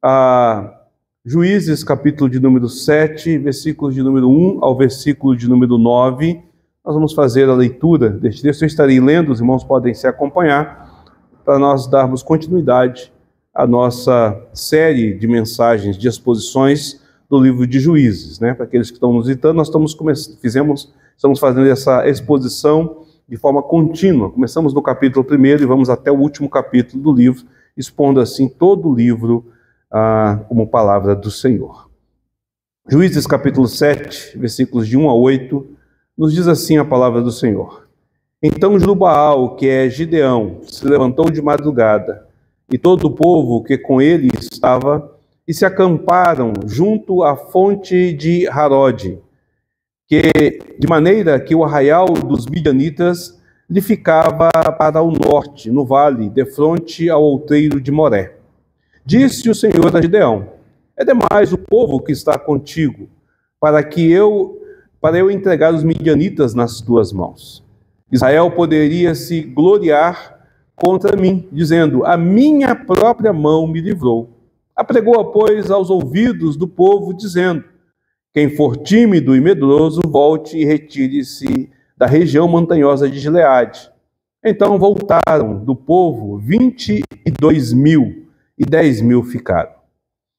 a Juízes, capítulo de número 7, versículos de número 1 ao versículo de número 9. Nós vamos fazer a leitura deste texto. Eu estarei lendo, os irmãos podem se acompanhar, para nós darmos continuidade à nossa série de mensagens, de exposições do livro de Juízes, né? Para aqueles que estão nos visitando, nós estamos fazendo essa exposição de forma contínua. Começamos no capítulo 1 e vamos até o último capítulo do livro, expondo assim todo o livro como palavra do Senhor. Juízes capítulo 7, versículos de 1 a 8, nos diz assim a palavra do Senhor. Então Jerubaal, que é Gideão, se levantou de madrugada, e todo o povo que com ele estava, e se acamparam junto à fonte de Harode, de maneira que o arraial dos midianitas lhe ficava para o norte, no vale, defronte ao outeiro de Moré. Disse o Senhor a Gideão: é demais o povo que está contigo, para eu entregar os midianitas nas tuas mãos. Israel poderia se gloriar contra mim, dizendo: a minha própria mão me livrou. Apregou-a, pois, aos ouvidos do povo, dizendo: quem for tímido e medroso, volte e retire-se da região montanhosa de Gileade. Então voltaram do povo 22.000, e 10.000 ficaram.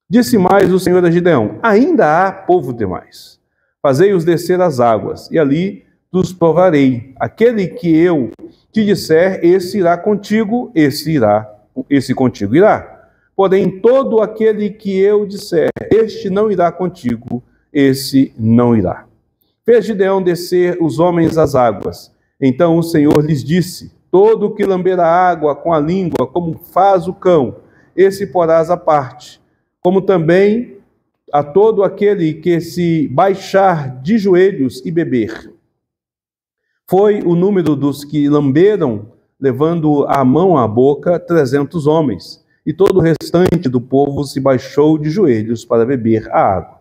Disse mais o Senhor a Gideão: ainda há povo demais. Fazei-os descer as águas, e ali os provarei. Aquele que eu te disser, esse irá contigo, esse contigo irá. Porém, todo aquele que eu disser, este não irá contigo, esse não irá. Fez Gideão descer os homens às águas. Então o Senhor lhes disse: todo que lamber a água com a língua, como faz o cão, esse porás à parte, como também a todo aquele que se baixar de joelhos e beber. Foi o número dos que lamberam, levando a mão à boca, 300 homens, e todo o restante do povo se baixou de joelhos para beber a água.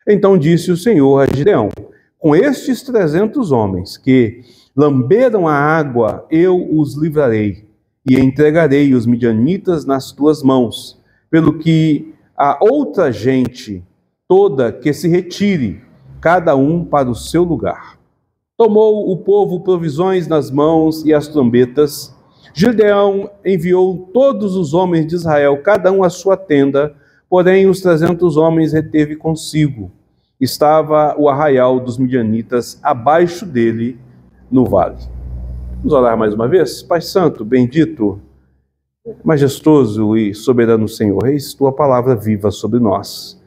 Então disse o Senhor a Gideão: com estes 300 homens que lamberam a água, eu os livrarei, e entregarei os midianitas nas tuas mãos, pelo que a outra gente toda que se retire, cada um para o seu lugar. Tomou o povo provisões nas mãos e as trombetas. Gideão enviou todos os homens de Israel, cada um à sua tenda, porém os 300 homens reteve consigo. Estava o arraial dos midianitas abaixo dele, no vale. Vamos orar mais uma vez? Pai Santo, bendito, majestoso e soberano Senhor, eis tua palavra viva sobre nós.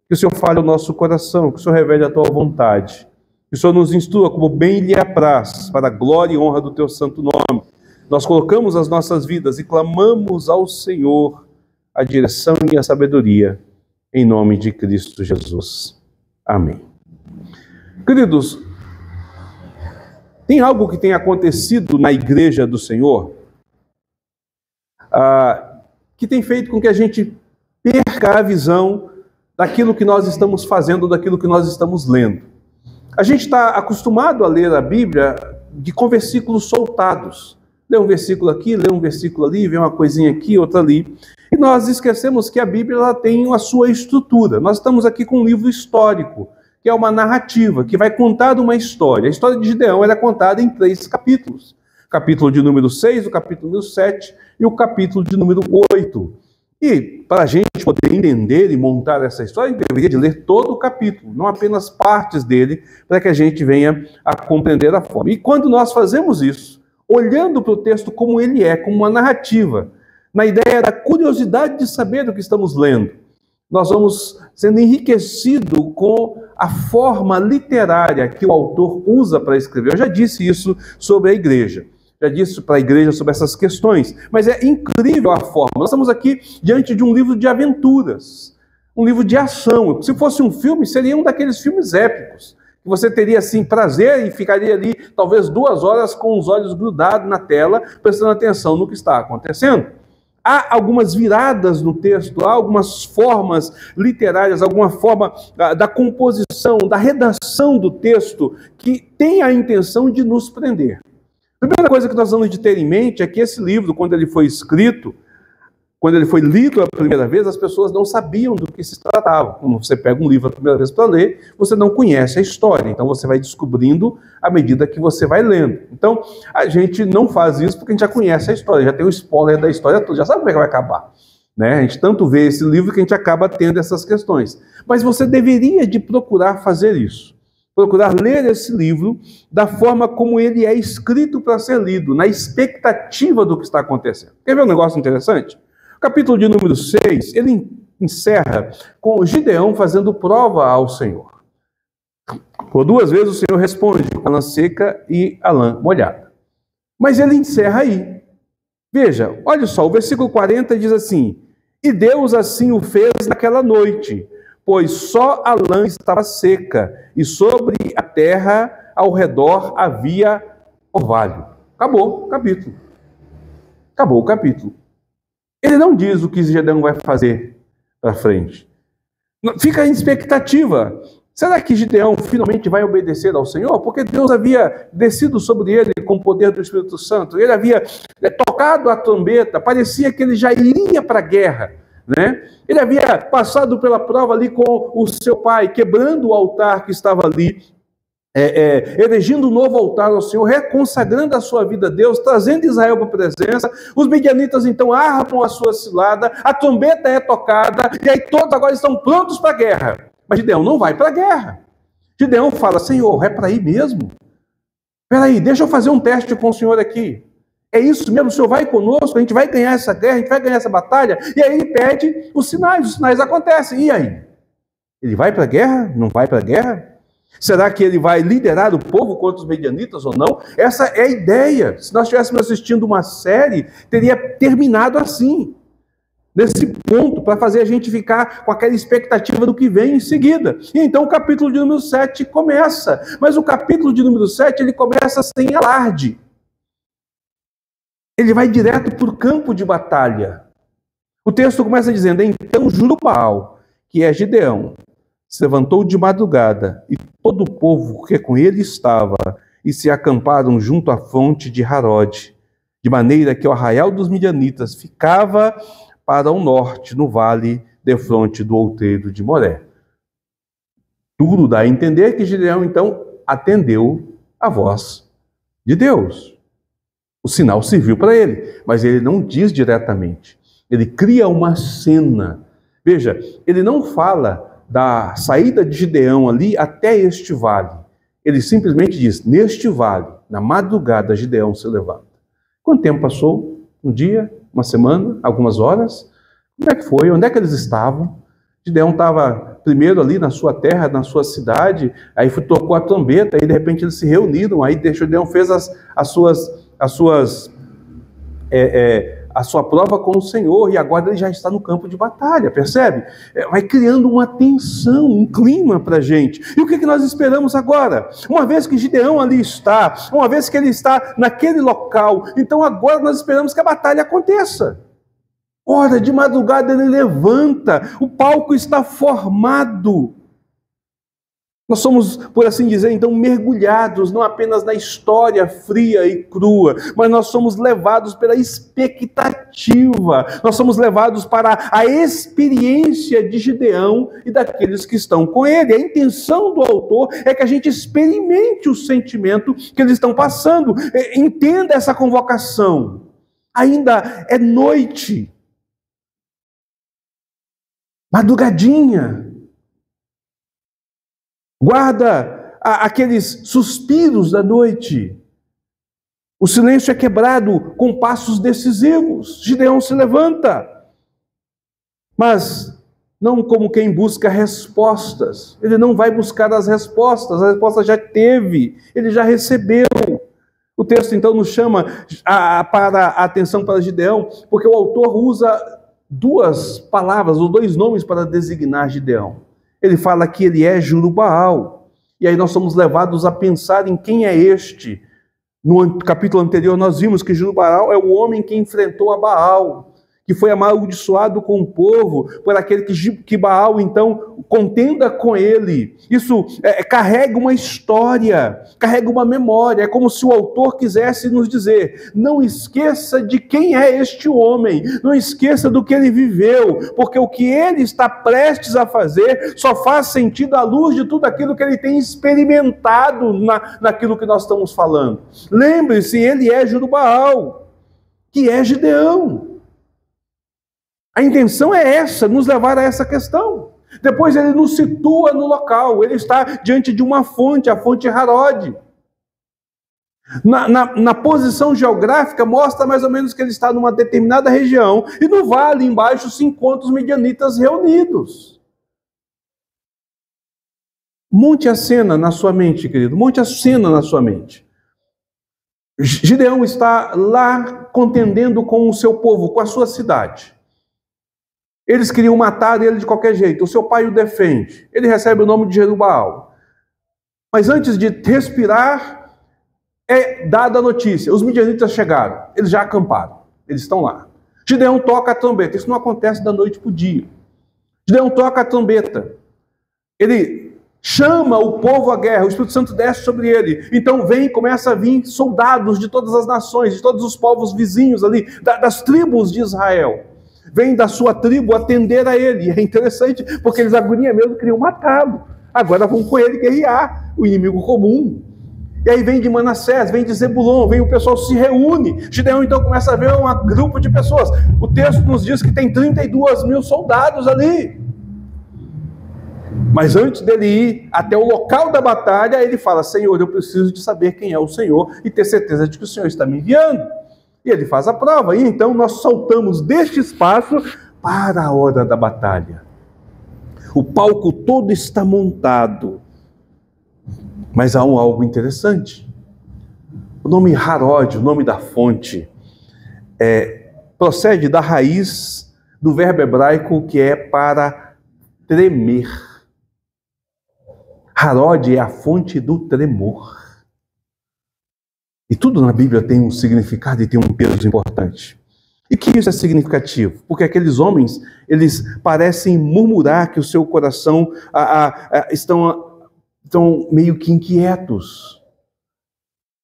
Que o Senhor fale ao nosso coração, que o Senhor revele a tua vontade, que o Senhor nos instrua como bem lhe apraz, para a glória e honra do teu santo nome. Nós colocamos as nossas vidas e clamamos ao Senhor a direção e a sabedoria, em nome de Cristo Jesus. Amém. Queridos, tem algo que tem acontecido na igreja do Senhor que tem feito com que a gente perca a visão daquilo que nós estamos fazendo, daquilo que nós estamos lendo. A gente está acostumado a ler a Bíblia com versículos soltados. Lê um versículo aqui, lê um versículo ali, vê uma coisinha aqui, outra ali. E nós esquecemos que a Bíblia ela tem a sua estrutura. Nós estamos aqui com um livro histórico, que é uma narrativa, que vai contar uma história. A história de Gideão era contada em 3 capítulos. O capítulo de número 6, o capítulo número 7 e o capítulo de número 8. E para a gente poder entender e montar essa história, a gente deveria de ler todo o capítulo, não apenas partes dele, para que a gente venha a compreender a forma. E quando nós fazemos isso, olhando para o texto como ele é, como uma narrativa, na ideia da curiosidade de saber o que estamos lendo, nós vamos sendo enriquecidos com a forma literária que o autor usa para escrever. Eu já disse isso sobre a igreja. Já disse para a igreja sobre essas questões. Mas é incrível a forma. Nós estamos aqui diante de um livro de aventuras. Um livro de ação. Se fosse um filme, seria um daqueles filmes épicos. Que você teria, assim, prazer e ficaria ali, talvez 2 horas com os olhos grudados na tela, prestando atenção no que está acontecendo. Há algumas viradas no texto, há algumas formas literárias, alguma forma da composição, da redação do texto que tem a intenção de nos prender. A primeira coisa que nós vamos de ter em mente é que esse livro, quando ele foi escrito, quando ele foi lido a primeira vez, as pessoas não sabiam do que se tratava. Quando você pega um livro a primeira vez para ler, você não conhece a história. Então você vai descobrindo à medida que você vai lendo. Então a gente não faz isso porque a gente já conhece a história, já tem o spoiler da história toda, já sabe como é que vai acabar. Né? A gente tanto vê esse livro que a gente acaba tendo essas questões. Mas você deveria de procurar fazer isso. Procurar ler esse livro da forma como ele é escrito para ser lido, na expectativa do que está acontecendo. Quer ver um negócio interessante? O capítulo de número 6, ele encerra com Gideão fazendo prova ao Senhor. Por duas vezes o Senhor responde com a lã seca e a lã molhada. Mas ele encerra aí. Veja, olha só, o versículo 40 diz assim: e Deus assim o fez naquela noite, pois só a lã estava seca, e sobre a terra ao redor havia orvalho. Acabou o capítulo. Acabou o capítulo. Ele não diz o que Gideão vai fazer para frente. Fica em expectativa. Será que Gideão finalmente vai obedecer ao Senhor? Porque Deus havia descido sobre ele com o poder do Espírito Santo. Ele havia tocado a trombeta. Parecia que ele já iria para a guerra. Né? Ele havia passado pela prova ali com o seu pai, quebrando o altar que estava ali, erigindo um novo altar ao Senhor, reconsagrando a sua vida a Deus, trazendo Israel para a presença. Os midianitas então armam a sua cilada, a trombeta é tocada, e aí todos agora estão prontos para a guerra. Mas Gideão não vai para a guerra. Gideão fala: Senhor, é para ir mesmo? Espera aí, deixa eu fazer um teste com o Senhor aqui. É isso mesmo, o Senhor vai conosco, a gente vai ganhar essa guerra, a gente vai ganhar essa batalha. E aí ele pede os sinais acontecem. E aí? Ele vai para a guerra? Não vai para a guerra? Será que ele vai liderar o povo contra os medianitas ou não? Essa é a ideia. Se nós estivéssemos assistindo uma série, teria terminado assim, nesse ponto, para fazer a gente ficar com aquela expectativa do que vem em seguida. E então o capítulo de número 7 começa. Mas o capítulo de número 7, ele começa sem alarde. Ele vai direto para o campo de batalha. O texto começa dizendo: então Jurubal, que é Gideão, se levantou de madrugada, e todo o povo que com ele estava, e se acamparam junto à fonte de Harod, de maneira que o arraial dos midianitas ficava para o norte, no vale, defronte do outeiro de Moré. Tudo dá a entender que Gideão, então, atendeu a voz de Deus. O sinal serviu para ele, mas ele não diz diretamente. Ele cria uma cena. Veja, ele não fala da saída de Gideão ali até este vale. Ele simplesmente diz: neste vale, na madrugada, Gideão se levanta. Quanto tempo passou? Um dia? Uma semana? Algumas horas? Como é que foi? Onde é que eles estavam? Gideão estava primeiro ali na sua terra, na sua cidade, aí tocou a trombeta, aí de repente eles se reuniram, aí Gideão fez a sua prova com o Senhor, e agora ele já está no campo de batalha, percebe? Vai criando uma tensão, um clima para a gente. E o que nós esperamos agora? Uma vez que Gideão ali está, uma vez que ele está naquele local, então agora nós esperamos que a batalha aconteça. Ora, de madrugada ele levanta, o palco está formado. Nós somos, por assim dizer, então, mergulhados não apenas na história fria e crua, mas nós somos levados pela expectativa, nós somos levados para a experiência de Gideão e daqueles que estão com ele. A intenção do autor é que a gente experimente o sentimento que eles estão passando, entenda essa convocação. Ainda é noite, madrugadinha. Guarda aqueles suspiros da noite. O silêncio é quebrado com passos decisivos. Gideão se levanta, mas não como quem busca respostas. Ele não vai buscar as respostas, a resposta já teve, ele já recebeu. O texto então nos chama para a atenção para Gideão, porque o autor usa duas palavras, ou dois nomes para designar Gideão. Ele fala que ele é Jurubal. E aí nós somos levados a pensar em quem é este. No capítulo anterior nós vimos que Jurubal é o homem que enfrentou a Baal. que foi amaldiçoado com o povo, por aquele que Baal, então, contenda com ele. Isso carrega uma história, carrega uma memória. É como se o autor quisesse nos dizer: não esqueça de quem é este homem, não esqueça do que ele viveu, porque o que ele está prestes a fazer só faz sentido à luz de tudo aquilo que ele tem experimentado naquilo que nós estamos falando. Lembre-se, ele é Jerubbaal, que é Gideão. A intenção é essa, nos levar a essa questão. Depois ele nos situa no local, ele está diante de uma fonte, a fonte Harod. Na posição geográfica, mostra mais ou menos que ele está numa determinada região, e no vale embaixo se encontram os midianitas reunidos. Monte a cena na sua mente, querido, monte a cena na sua mente. Gideão está lá contendendo com o seu povo, com a sua cidade. Eles queriam matar ele de qualquer jeito. O seu pai o defende. Ele recebe o nome de Jerubbaal. Mas antes de respirar, é dada a notícia. Os midianitas chegaram. Eles já acamparam. Eles estão lá. Gideão toca a trombeta. Isso não acontece da noite para o dia. Gideão toca a trombeta. Ele chama o povo à guerra. O Espírito Santo desce sobre ele. Então começa a vir soldados de todas as nações, de todos os povos vizinhos ali, das tribos de Israel. Vem da sua tribo atender a ele. E é interessante, porque eles agonia mesmo queriam matá-lo. Agora vão com ele guerrear, o inimigo comum. E aí vem de Manassés, vem de Zebulon, o pessoal se reúne. Gideão então começa a ver um grupo de pessoas. O texto nos diz que tem 32 mil soldados ali. Mas antes dele ir até o local da batalha, ele fala: Senhor, eu preciso de saber quem é o Senhor e ter certeza de que o Senhor está me enviando. E ele faz a prova, e então nós saltamos deste espaço para a hora da batalha. O palco todo está montado, mas há algo interessante. O nome Harod, o nome da fonte, procede da raiz do verbo hebraico que é para tremer. Harod é a fonte do tremor. E tudo na Bíblia tem um significado e tem um peso importante. E que isso é significativo? Porque aqueles homens, eles parecem murmurar que o seu coração estão meio que inquietos.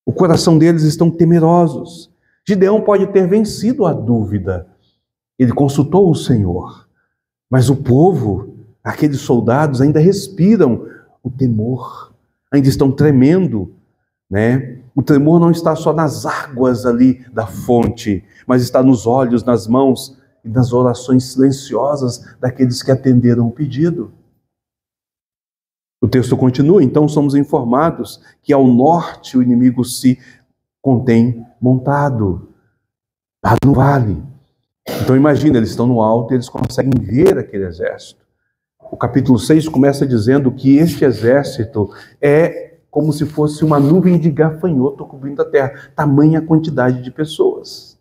O coração deles estão temerosos. Gideão pode ter vencido a dúvida. Ele consultou o Senhor. Mas o povo, aqueles soldados, ainda respiram o temor. Ainda estão tremendo, né? O tremor não está só nas águas ali da fonte, mas está nos olhos, nas mãos e nas orações silenciosas daqueles que atenderam o pedido. O texto continua: então somos informados que ao norte o inimigo se contém montado, lá no vale. Então imagina, eles estão no alto e eles conseguem ver aquele exército. O capítulo 6 começa dizendo que este exército é como se fosse uma nuvem de gafanhoto cobrindo a terra, tamanha quantidade de pessoas.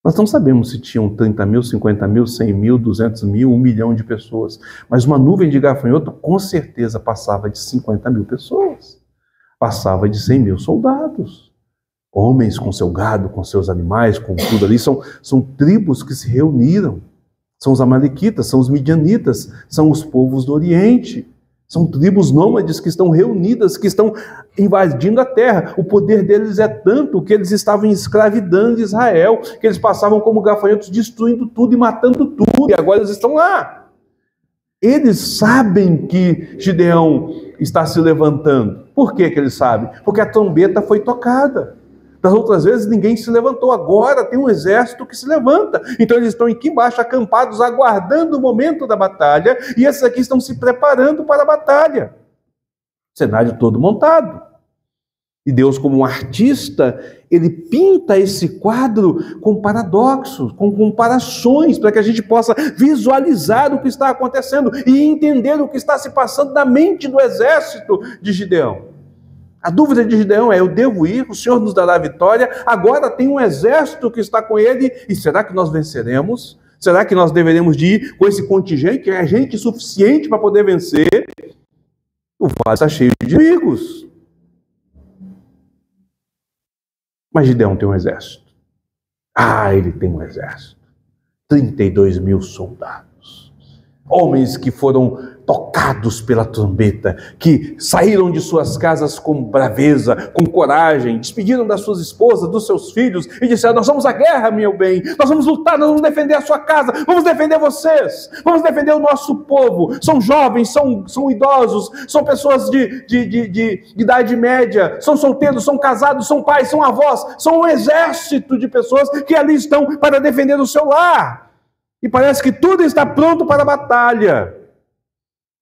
Nós não sabemos se tinham 30 mil, 50 mil, 100 mil, 200 mil, 1 milhão de pessoas, mas uma nuvem de gafanhoto com certeza passava de 50 mil pessoas, passava de 100 mil soldados, homens com seu gado, com seus animais, com tudo ali. São tribos que se reuniram, são os amalequitas, são os midianitas, são os povos do Oriente. São tribos nômades que estão reunidas, que estão invadindo a terra. O poder deles é tanto que eles estavam em escravidão de Israel, que eles passavam como gafanhotos, destruindo tudo e matando tudo, e agora eles estão lá. Eles sabem que Gideão está se levantando. Por que eles sabem? Porque a trombeta foi tocada. Das outras vezes ninguém se levantou, agora tem um exército que se levanta. Então eles estão aqui embaixo acampados, aguardando o momento da batalha, e esses aqui estão se preparando para a batalha. Cenário todo montado. E Deus, como um artista, ele pinta esse quadro com paradoxos, com comparações, para que a gente possa visualizar o que está acontecendo e entender o que está se passando na mente do exército de Gideão. A dúvida de Gideão é: eu devo ir, o Senhor nos dará a vitória, agora tem um exército que está com ele, e será que nós venceremos? Será que nós deveremos de ir com esse contingente, que é gente suficiente para poder vencer? O vale está cheio de inimigos. Mas Gideão tem um exército. Ele tem um exército. 32.000 soldados. Homens que foram tocados pela trombeta, que saíram de suas casas com braveza, com coragem, despediram das suas esposas, dos seus filhos e disseram: nós vamos à guerra, meu bem, nós vamos lutar, nós vamos defender a sua casa, vamos defender vocês, vamos defender o nosso povo. São jovens, são idosos, são pessoas de idade média, são solteiros, são casados, são pais, são avós, são um exército de pessoas que ali estão para defender o seu lar. E parece que tudo está pronto para a batalha.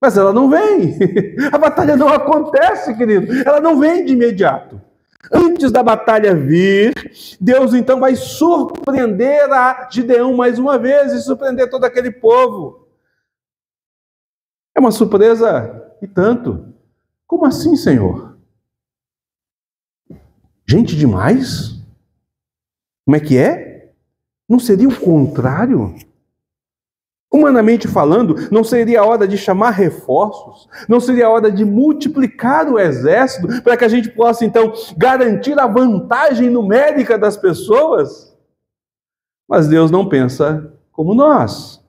Mas ela não vem. A batalha não acontece, querido. Ela não vem de imediato. Antes da batalha vir, Deus então vai surpreender a Gideão mais uma vez e surpreender todo aquele povo. É uma surpresa e tanto. Como assim, Senhor? Gente demais? Como é que é? Não seria o contrário? Humanamente falando, não seria a hora de chamar reforços? Não seria a hora de multiplicar o exército para que a gente possa, então, garantir a vantagem numérica das pessoas? Mas Deus não pensa como nós.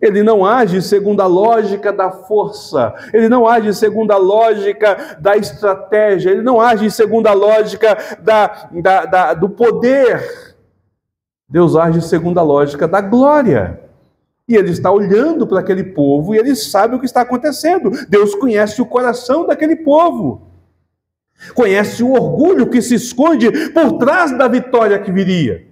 Ele não age segundo a lógica da força. Ele não age segundo a lógica da estratégia. Ele não age segundo a lógica do poder. Deus age segundo a lógica da glória. E ele está olhando para aquele povo e ele sabe o que está acontecendo. Deus conhece o coração daquele povo. Conhece o orgulho que se esconde por trás da vitória que viria.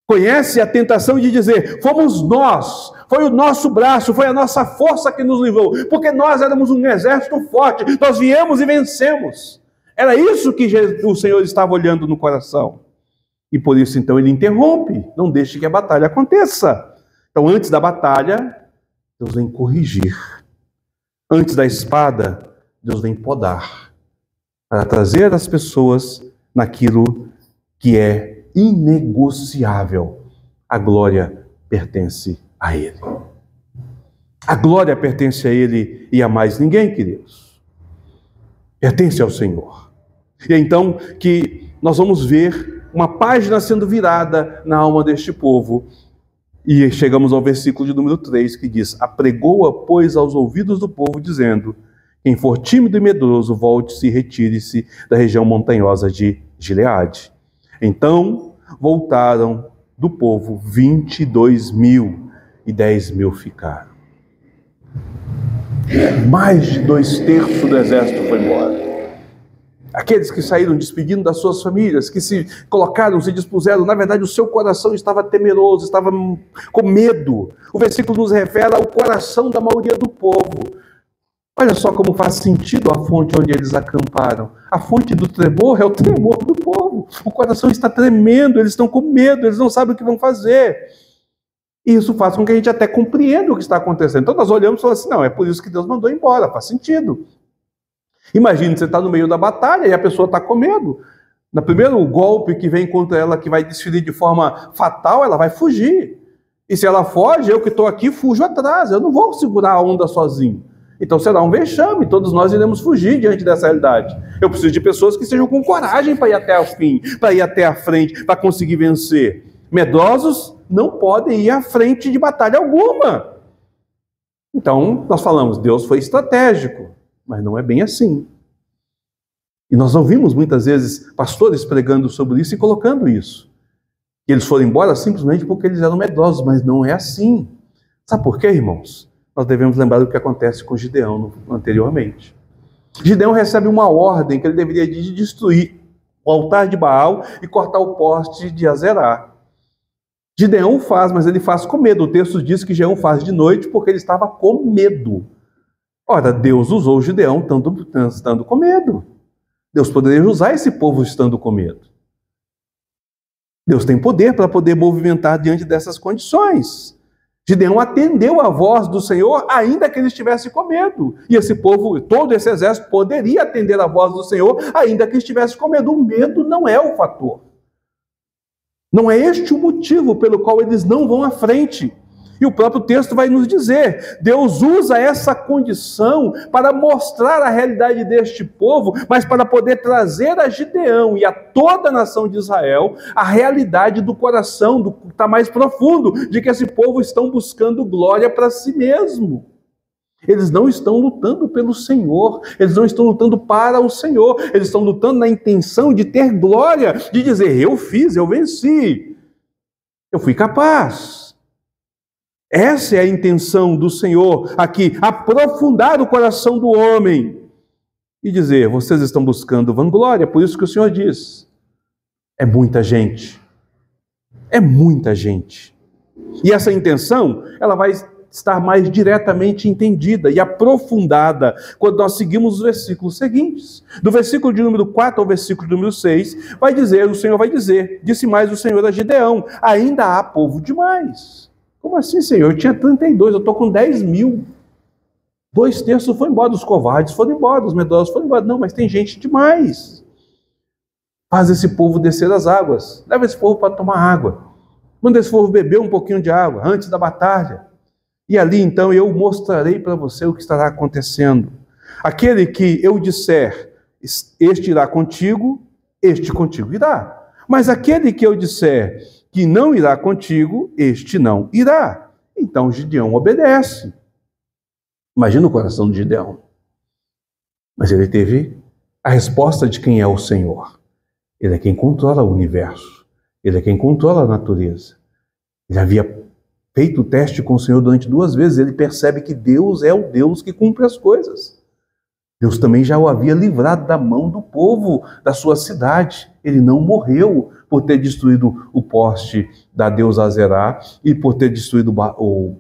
Conhece a tentação de dizer: fomos nós, foi o nosso braço, foi a nossa força que nos livrou, porque nós éramos um exército forte, nós viemos e vencemos. Era isso que o Senhor estava olhando no coração. E por isso então ele interrompe, não deixe que a batalha aconteça. Então, antes da batalha, Deus vem corrigir. Antes da espada, Deus vem podar, para trazer as pessoas naquilo que é inegociável. A glória pertence a Ele. A glória pertence a Ele e a mais ninguém, queridos. Pertence ao Senhor. E é então que nós vamos ver uma página sendo virada na alma deste povo. E chegamos ao versículo de número 3, que diz: apregou-a, pois, aos ouvidos do povo, dizendo: quem for tímido e medroso, volte-se e retire-se da região montanhosa de Gileade. Então voltaram do povo 22.000 e 10.000 ficaram. Mais de 2/3 do exército foi embora. Aqueles que saíram despedindo das suas famílias, que se colocaram, se dispuseram, na verdade o seu coração estava temeroso, estava com medo. O versículo nos refere ao coração da maioria do povo. Olha só como faz sentido a fonte onde eles acamparam. A fonte do tremor é o tremor do povo. O coração está tremendo, eles estão com medo, eles não sabem o que vão fazer. E isso faz com que a gente até compreenda o que está acontecendo. Então nós olhamos e falamos assim: não, é por isso que Deus mandou embora, faz sentido. Imagine, você está no meio da batalha e a pessoa está com medo. No primeiro golpe que vem contra ela, que vai desferir de forma fatal, ela vai fugir. E se ela foge, eu que estou aqui fujo atrás. Eu não vou segurar a onda sozinho. Então será um vexame, todos nós iremos fugir diante dessa realidade. Eu preciso de pessoas que estejam com coragem para ir até o fim, para ir até a frente, para conseguir vencer. Medrosos não podem ir à frente de batalha alguma. Então nós falamos, Deus foi estratégico. Mas não é bem assim. E nós ouvimos muitas vezes pastores pregando sobre isso e colocando isso. Que eles foram embora simplesmente porque eles eram medrosos, mas não é assim. Sabe por quê, irmãos? Nós devemos lembrar do que acontece com Gideão anteriormente. Gideão recebe uma ordem que ele deveria de destruir o altar de Baal e cortar o poste de Azerá. Gideão faz, mas ele faz com medo. O texto diz que Gideão faz de noite porque ele estava com medo. Ora, Deus usou Gideão estando com medo. Deus poderia usar esse povo estando com medo. Deus tem poder para poder movimentar diante dessas condições. Gideão atendeu a voz do Senhor, ainda que ele estivesse com medo. E esse povo, todo esse exército, poderia atender a voz do Senhor, ainda que estivesse com medo. O medo não é o fator. Não é este o motivo pelo qual eles não vão à frente. E o próprio texto vai nos dizer, Deus usa essa condição para mostrar a realidade deste povo, mas para poder trazer a Gideão e a toda a nação de Israel a realidade do coração, do que está mais profundo, de que esse povo estão buscando glória para si mesmo. Eles não estão lutando pelo Senhor, eles não estão lutando para o Senhor, eles estão lutando na intenção de ter glória, de dizer, eu fiz, eu venci, eu fui capaz. Essa é a intenção do Senhor aqui, aprofundar o coração do homem e dizer, vocês estão buscando vanglória, por isso que o Senhor diz, é muita gente, é muita gente. E essa intenção, ela vai estar mais diretamente entendida e aprofundada quando nós seguimos os versículos seguintes. Do versículo de número 4 ao versículo de número 6, vai dizer, o Senhor vai dizer, disse mais o Senhor a Gideão, ainda há povo demais. Como assim, Senhor? Eu tinha 32, eu estou com 10 mil. 2/3 foram embora, os covardes foram embora, os medrosos foram embora. Não, mas tem gente demais. Faz esse povo descer as águas. Leva esse povo para tomar água. Manda esse povo beber um pouquinho de água antes da batalha. E ali, então, eu mostrarei para você o que estará acontecendo. Aquele que eu disser, este irá contigo, este contigo irá. Mas aquele que eu disser que não irá contigo, este não irá. Então Gideão obedece. Imagina o coração de Gideão. Mas ele teve a resposta de quem é o Senhor. Ele é quem controla o universo. Ele é quem controla a natureza. Ele havia feito o teste com o Senhor durante 2 vezes. Ele percebe que Deus é o Deus que cumpre as coisas. Deus também já o havia livrado da mão do povo da sua cidade. Ele não morreu por ter destruído o poste da deusa Azerá e por ter destruído o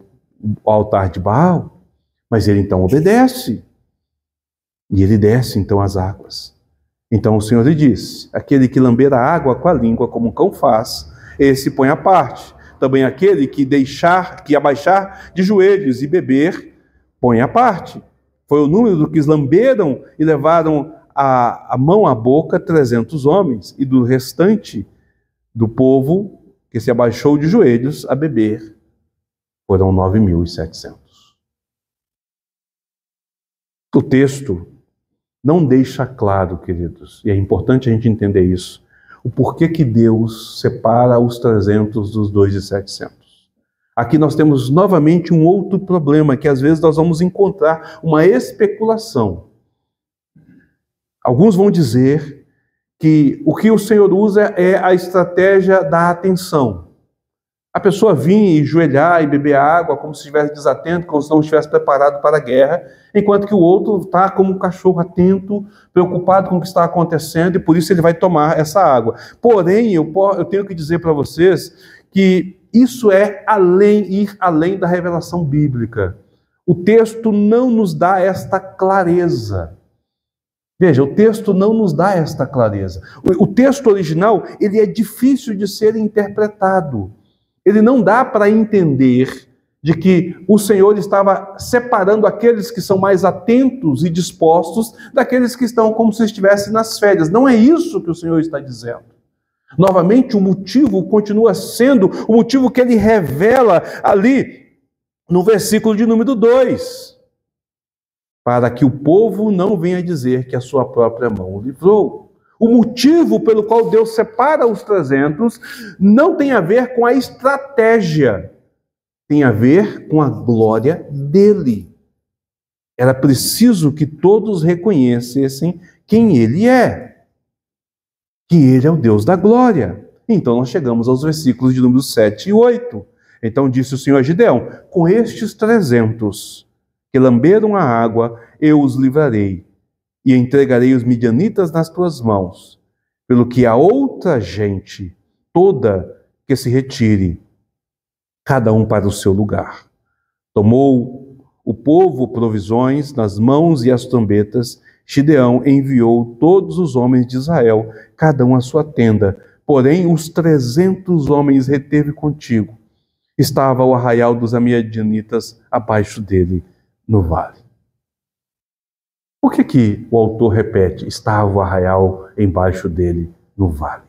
altar de Baal. Mas ele então obedece. E ele desce então as águas. Então o Senhor lhe diz, aquele que lamber a água com a língua como um cão faz, esse põe à parte. Também aquele que abaixar de joelhos e beber, põe à parte. Foi o número dos que lamberam e levaram a mão à boca 300 homens, e do restante do povo que se abaixou de joelhos a beber, foram 9.700. O texto não deixa claro, queridos, e é importante a gente entender isso, o porquê que Deus separa os 300 dos 2.700. Aqui nós temos novamente um outro problema, que às vezes nós vamos encontrar uma especulação. Alguns vão dizer que o que o Senhor usa é a estratégia da atenção. A pessoa vir e joelhar e beber água como se estivesse desatento, como se não estivesse preparado para a guerra, enquanto que o outro está como um cachorro atento, preocupado com o que está acontecendo, e por isso ele vai tomar essa água. Porém, eu tenho que dizer para vocês que isso é ir além da revelação bíblica. O texto não nos dá esta clareza. Veja, o texto não nos dá esta clareza. O texto original, ele é difícil de ser interpretado. Ele não dá para entender de que o Senhor estava separando aqueles que são mais atentos e dispostos daqueles que estão como se estivessem nas férias. Não é isso que o Senhor está dizendo. Novamente, o motivo continua sendo o motivo que ele revela ali no versículo de número 2. Para que o povo não venha dizer que a sua própria mão o livrou. O motivo pelo qual Deus separa os 300 não tem a ver com a estratégia, tem a ver com a glória dele. Era preciso que todos reconhecessem quem ele é. Que ele é o Deus da glória. Então nós chegamos aos versículos de número 7 e 8. Então disse o Senhor a Gideão, com estes 300 que lamberam a água, eu os livrarei, e entregarei os midianitas nas tuas mãos, pelo que a outra gente toda que se retire, cada um para o seu lugar. Tomou o povo provisões nas mãos e as trombetas. Gideão enviou todos os homens de Israel, cada um à sua tenda. Porém, os 300 homens reteve contigo. Estava o arraial dos Midianitas abaixo dele, no vale. Por que o autor repete, estava o arraial embaixo dele, no vale?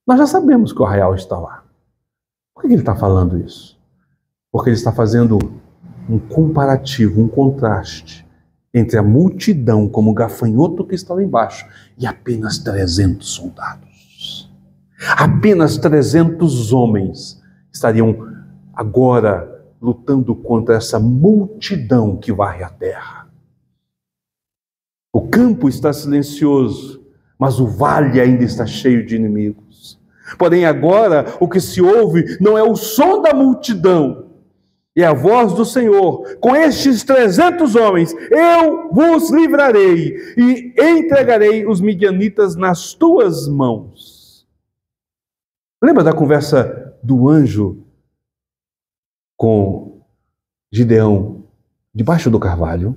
Nós já sabemos que o arraial está lá. Por que ele está falando isso? Porque ele está fazendo um comparativo, um contraste entre a multidão como gafanhoto que está lá embaixo e apenas 300 soldados. Apenas 300 homens estariam agora lutando contra essa multidão que varre a terra. O campo está silencioso, mas o vale ainda está cheio de inimigos. Porém agora o que se ouve não é o som da multidão, é a voz do Senhor. Com estes 300 homens eu vos livrarei e entregarei os midianitas nas tuas mãos. Lembra da conversa do anjo com Gideão debaixo do carvalho?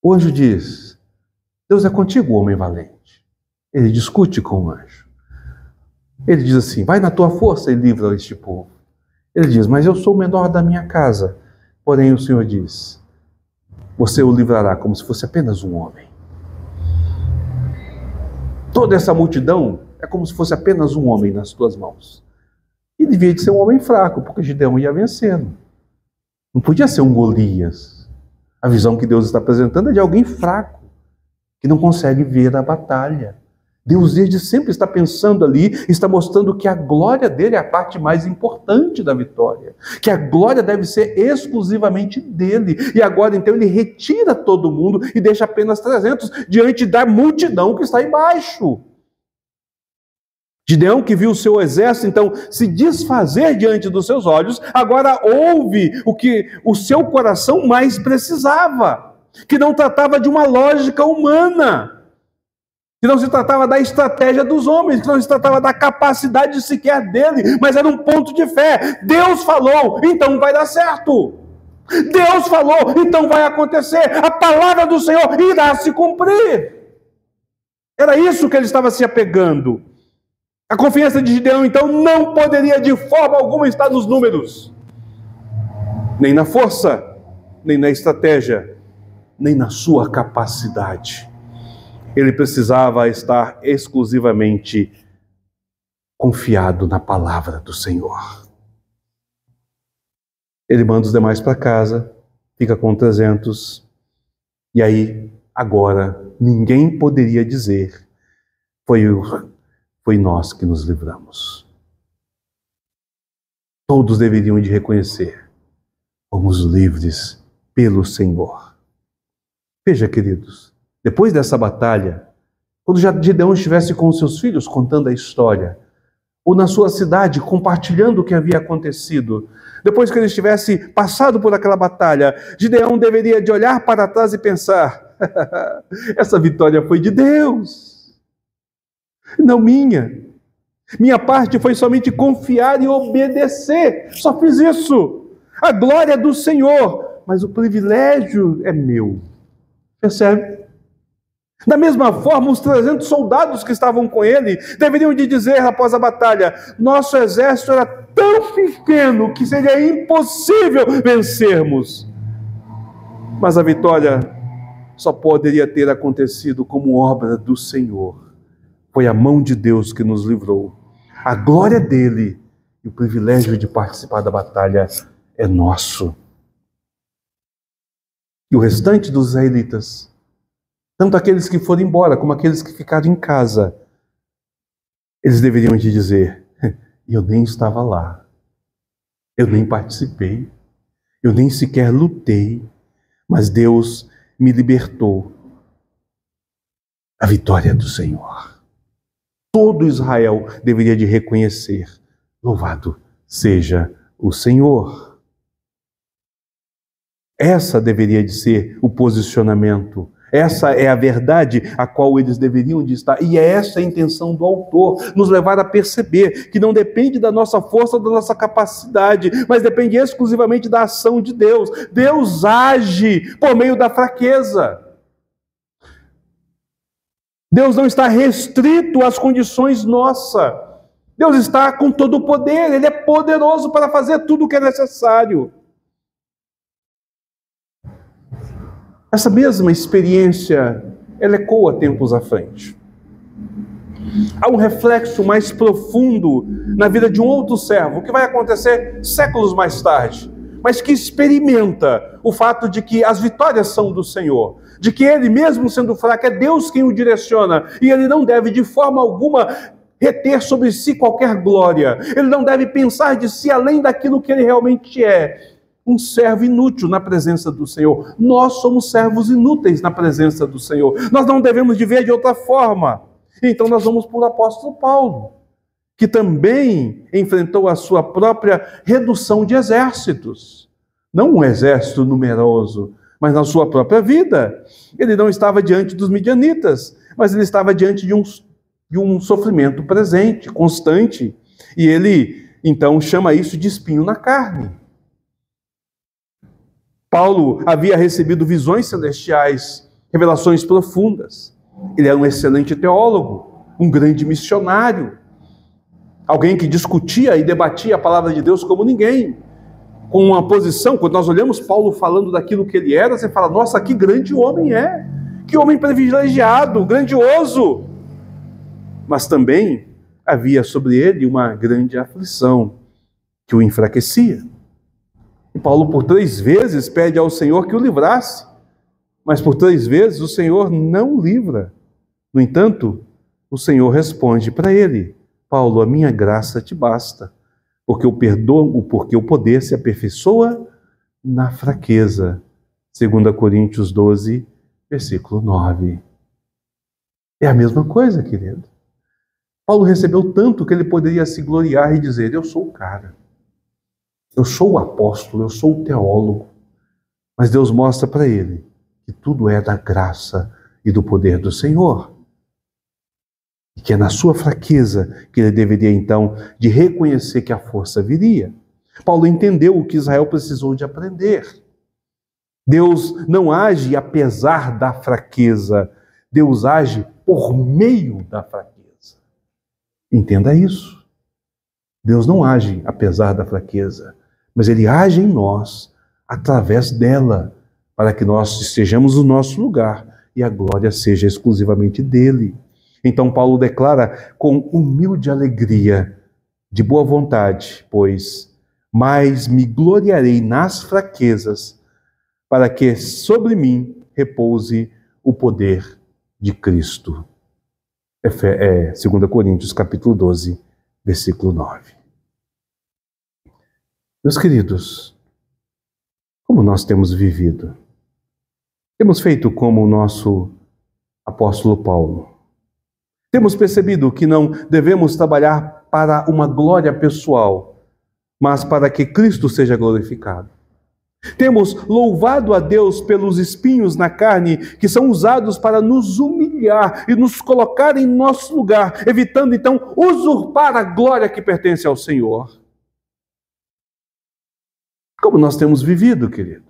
O anjo diz: Deus é contigo, homem valente. Ele discute com o anjo. Ele diz assim: vai na tua força e livra este povo. Ele diz: mas eu sou o menor da minha casa. Porém o Senhor diz: você o livrará como se fosse apenas um homem. Toda essa multidão é como se fosse apenas um homem nas tuas mãos. E devia de ser um homem fraco, porque Gideão ia vencê-lo. Não podia ser um Golias. A visão que Deus está apresentando é de alguém fraco, que não consegue ver a batalha. Deus desde sempre está pensando ali, está mostrando que a glória dele é a parte mais importante da vitória, que a glória deve ser exclusivamente dele. E agora então ele retira todo mundo e deixa apenas 300 diante da multidão que está embaixo. Gideão, que viu o seu exército então se desfazer diante dos seus olhos, agora ouve o que o seu coração mais precisava, que não tratava de uma lógica humana, que não se tratava da estratégia dos homens, que não se tratava da capacidade sequer dele, mas era um ponto de fé. Deus falou, então vai dar certo. Deus falou, então vai acontecer. A palavra do Senhor irá se cumprir. Era isso que ele estava se apegando. A confiança de Gideão, então, não poderia de forma alguma estar nos números, nem na força, nem na estratégia, nem na sua capacidade. Ele precisava estar exclusivamente confiado na palavra do Senhor. Ele manda os demais para casa, fica com 300, e aí, agora, ninguém poderia dizer: foi nós que nos livramos. Todos deveriam de reconhecer: fomos livres pelo Senhor. Veja, queridos, depois dessa batalha, quando Gideão estivesse com seus filhos contando a história, ou na sua cidade compartilhando o que havia acontecido, depois que ele estivesse passado por aquela batalha, Gideão deveria de olhar para trás e pensar: essa vitória foi de Deus, não minha. Minha parte foi somente confiar e obedecer. Só fiz isso. A glória é do Senhor, mas o privilégio é meu. Percebe? Da mesma forma, os 300 soldados que estavam com ele deveriam de dizer após a batalha: nosso exército era tão pequeno que seria impossível vencermos. Mas a vitória só poderia ter acontecido como obra do Senhor. Foi a mão de Deus que nos livrou. A glória dele e o privilégio de participar da batalha é nosso. E o restante dos israelitas, tanto aqueles que foram embora como aqueles que ficaram em casa, eles deveriam de dizer: eu nem estava lá, eu nem participei, eu nem sequer lutei, mas Deus me libertou. A vitória é do Senhor. Todo Israel deveria de reconhecer: louvado seja o Senhor. Essa deveria de ser o posicionamento. Essa é a verdade a qual eles deveriam de estar. E é essa a intenção do autor, nos levar a perceber que não depende da nossa força, da nossa capacidade, mas depende exclusivamente da ação de Deus. Deus age por meio da fraqueza. Deus não está restrito às condições nossas. Deus está com todo o poder. Ele é poderoso para fazer tudo o que é necessário. Essa mesma experiência, ela ecoa tempos à frente. Há um reflexo mais profundo na vida de um outro servo, que vai acontecer séculos mais tarde, mas que experimenta o fato de que as vitórias são do Senhor, de que ele, mesmo sendo fraco, é Deus quem o direciona, e ele não deve de forma alguma reter sobre si qualquer glória, ele não deve pensar de si além daquilo que ele realmente é, um servo inútil na presença do Senhor. Nós somos servos inúteis na presença do Senhor, nós não devemos viver de outra forma. Então nós vamos para o apóstolo Paulo, que também enfrentou a sua própria redução de exércitos, não um exército numeroso, mas na sua própria vida. Ele não estava diante dos midianitas, mas ele estava diante de um sofrimento presente, constante, e ele então chama isso de espinho na carne. Paulo havia recebido visões celestiais, revelações profundas. Ele era um excelente teólogo, um grande missionário, alguém que discutia e debatia a palavra de Deus como ninguém, com uma posição. Quando nós olhamos Paulo falando daquilo que ele era, você fala, nossa, que grande homem é, que homem privilegiado, grandioso. Mas também havia sobre ele uma grande aflição que o enfraquecia. E Paulo por 3 vezes pede ao Senhor que o livrasse, mas por 3 vezes o Senhor não o livra. No entanto, o Senhor responde para ele, Paulo, a minha graça te basta, porque o poder se aperfeiçoa na fraqueza. 2 Coríntios 12, versículo 9. É a mesma coisa, querido. Paulo recebeu tanto que ele poderia se gloriar e dizer, eu sou o cara, eu sou o apóstolo, eu sou o teólogo. Mas Deus mostra para ele que tudo é da graça e do poder do Senhor. E que é na sua fraqueza que ele deveria então de reconhecer que a força viria. Paulo entendeu o que Israel precisou de aprender. Deus não age apesar da fraqueza, Deus age por meio da fraqueza. Entenda isso. Deus não age apesar da fraqueza, mas Ele age em nós, através dela, para que nós estejamos no nosso lugar e a glória seja exclusivamente dEle. Então Paulo declara com humilde alegria, de boa vontade, pois mais me gloriarei nas fraquezas, para que sobre mim repouse o poder de Cristo. 2 Coríntios capítulo 12, versículo 9. Meus queridos, como nós temos vivido? Temos feito como o nosso apóstolo Paulo. Temos percebido que não devemos trabalhar para uma glória pessoal, mas para que Cristo seja glorificado. Temos louvado a Deus pelos espinhos na carne que são usados para nos humilhar e nos colocar em nosso lugar, evitando então usurpar a glória que pertence ao Senhor. Como nós temos vivido, querido?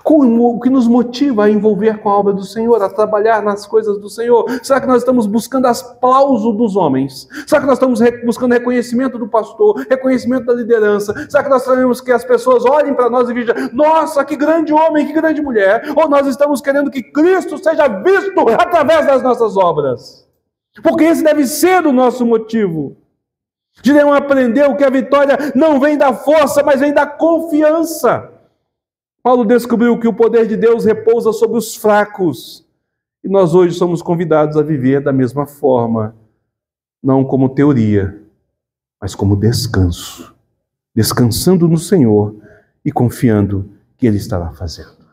O que nos motiva a envolver com a obra do Senhor, a trabalhar nas coisas do Senhor? Será que nós estamos buscando aplauso dos homens? Será que nós estamos buscando reconhecimento do pastor, reconhecimento da liderança? Será que nós queremos que as pessoas olhem para nós e vejam, nossa, que grande homem, que grande mulher? Ou nós estamos querendo que Cristo seja visto através das nossas obras? Porque esse deve ser o nosso motivo. Devemos aprender que a vitória não vem da força, mas vem da confiança. Paulo descobriu que o poder de Deus repousa sobre os fracos. E nós hoje somos convidados a viver da mesma forma. Não como teoria, mas como descanso. Descansando no Senhor e confiando que Ele estará fazendo.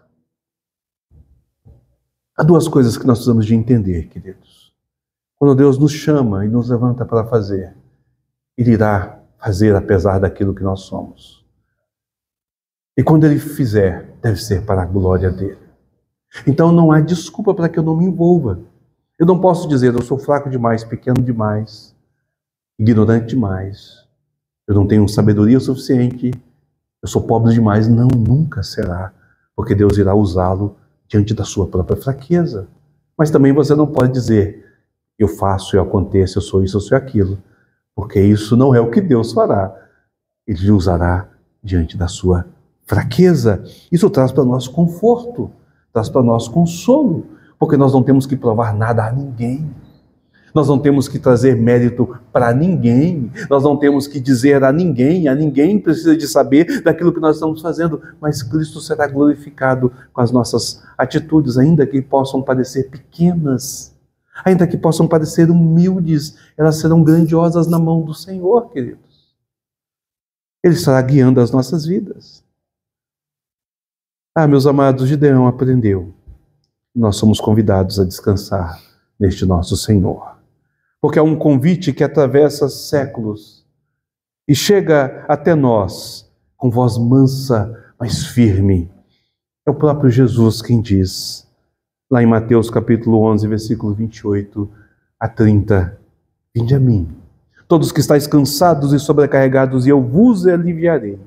Há 2 coisas que nós precisamos de entender, queridos. Quando Deus nos chama e nos levanta para fazer, Ele irá fazer apesar daquilo que nós somos. E quando Ele fizer, deve ser para a glória dEle. Então não há desculpa para que eu não me envolva. Eu não posso dizer, eu sou fraco demais, pequeno demais, ignorante demais, eu não tenho sabedoria suficiente, eu sou pobre demais. Não, nunca será, porque Deus irá usá-lo diante da sua própria fraqueza. Mas também você não pode dizer, eu faço, eu aconteço, eu sou isso, eu sou aquilo, porque isso não é o que Deus fará. Ele usará diante da sua fraqueza. Isso traz para nós conforto, traz para nós consolo, porque nós não temos que provar nada a ninguém. Nós não temos que trazer mérito para ninguém, nós não temos que dizer a ninguém precisa de saber daquilo que nós estamos fazendo, mas Cristo será glorificado com as nossas atitudes, ainda que possam parecer pequenas, ainda que possam parecer humildes, elas serão grandiosas na mão do Senhor, queridos. Ele estará guiando as nossas vidas. Meus amados, Gideão aprendeu. Nós somos convidados a descansar neste nosso Senhor. Porque é um convite que atravessa séculos e chega até nós com voz mansa, mas firme. É o próprio Jesus quem diz, lá em Mateus capítulo 11, versículo 28 a 30, vinde a mim, todos que estáis cansados e sobrecarregados, e eu vos aliviarei.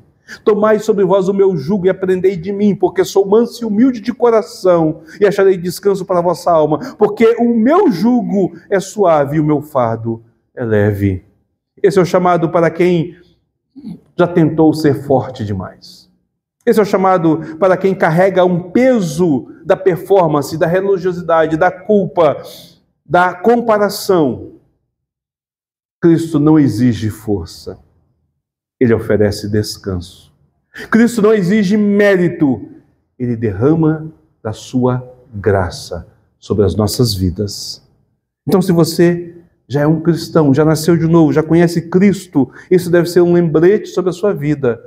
Tomai sobre vós o meu jugo e aprendei de mim, porque sou manso e humilde de coração, e acharei descanso para a vossa alma, porque o meu jugo é suave e o meu fardo é leve. Esse é o chamado para quem já tentou ser forte demais. Esse é o chamado para quem carrega um peso da performance, da religiosidade, da culpa, da comparação. Cristo não exige força. Ele oferece descanso. Cristo não exige mérito. Ele derrama da sua graça sobre as nossas vidas. Então, se você já é um cristão, já nasceu de novo, já conhece Cristo, isso deve ser um lembrete sobre a sua vida.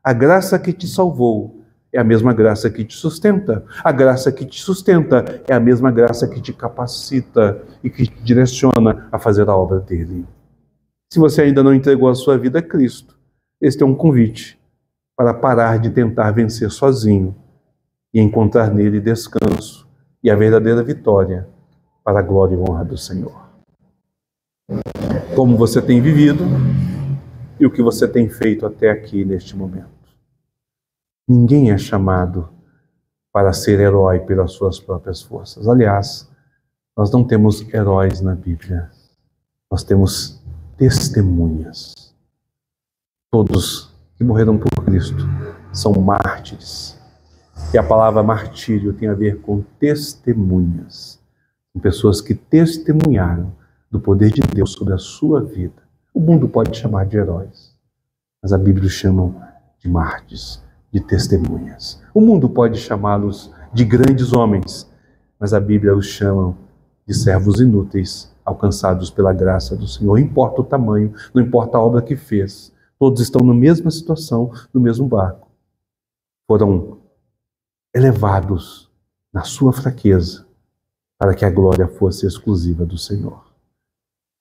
A graça que te salvou é a mesma graça que te sustenta. A graça que te sustenta é a mesma graça que te capacita e que te direciona a fazer a obra dele. Se você ainda não entregou a sua vida a Cristo, este é um convite para parar de tentar vencer sozinho e encontrar nele descanso e a verdadeira vitória para a glória e honra do Senhor. Como você tem vivido e o que você tem feito até aqui neste momento. Ninguém é chamado para ser herói pelas suas próprias forças. Aliás, nós não temos heróis na Bíblia. Nós temos testemunhas. Todos que morreram por Cristo são mártires. E a palavra martírio tem a ver com testemunhas. Com pessoas que testemunharam do poder de Deus sobre a sua vida. O mundo pode chamar de heróis, mas a Bíblia os chama de mártires, de testemunhas. O mundo pode chamá-los de grandes homens, mas a Bíblia os chama de servos inúteis, alcançados pela graça do Senhor. Não importa o tamanho, não importa a obra que fez. Todos estão na mesma situação, no mesmo barco. Foram elevados na sua fraqueza para que a glória fosse exclusiva do Senhor.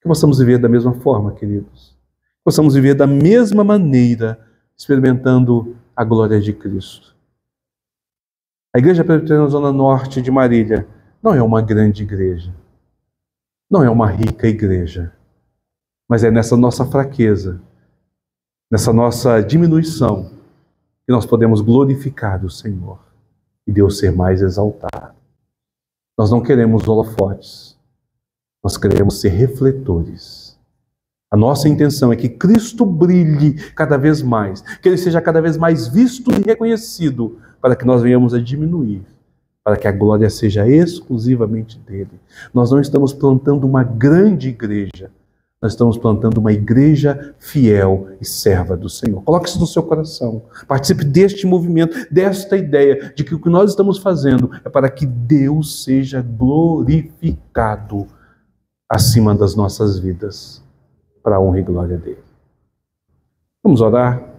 Que possamos viver da mesma forma, queridos. Que possamos viver da mesma maneira, experimentando a glória de Cristo. A Igreja Presbiteriana Zona Norte de Marília não é uma grande igreja. Não é uma rica igreja. Mas é nessa nossa fraqueza, nessa nossa diminuição, que nós podemos glorificar o Senhor e Deus ser mais exaltado. Nós não queremos holofotes, nós queremos ser refletores. A nossa intenção é que Cristo brilhe cada vez mais, que Ele seja cada vez mais visto e reconhecido, para que nós venhamos a diminuir, para que a glória seja exclusivamente dEle. Nós não estamos plantando uma grande igreja, nós estamos plantando uma igreja fiel e serva do Senhor. Coloque isso no seu coração. Participe deste movimento, desta ideia de que o que nós estamos fazendo é para que Deus seja glorificado acima das nossas vidas, para a honra e glória dele. Vamos orar?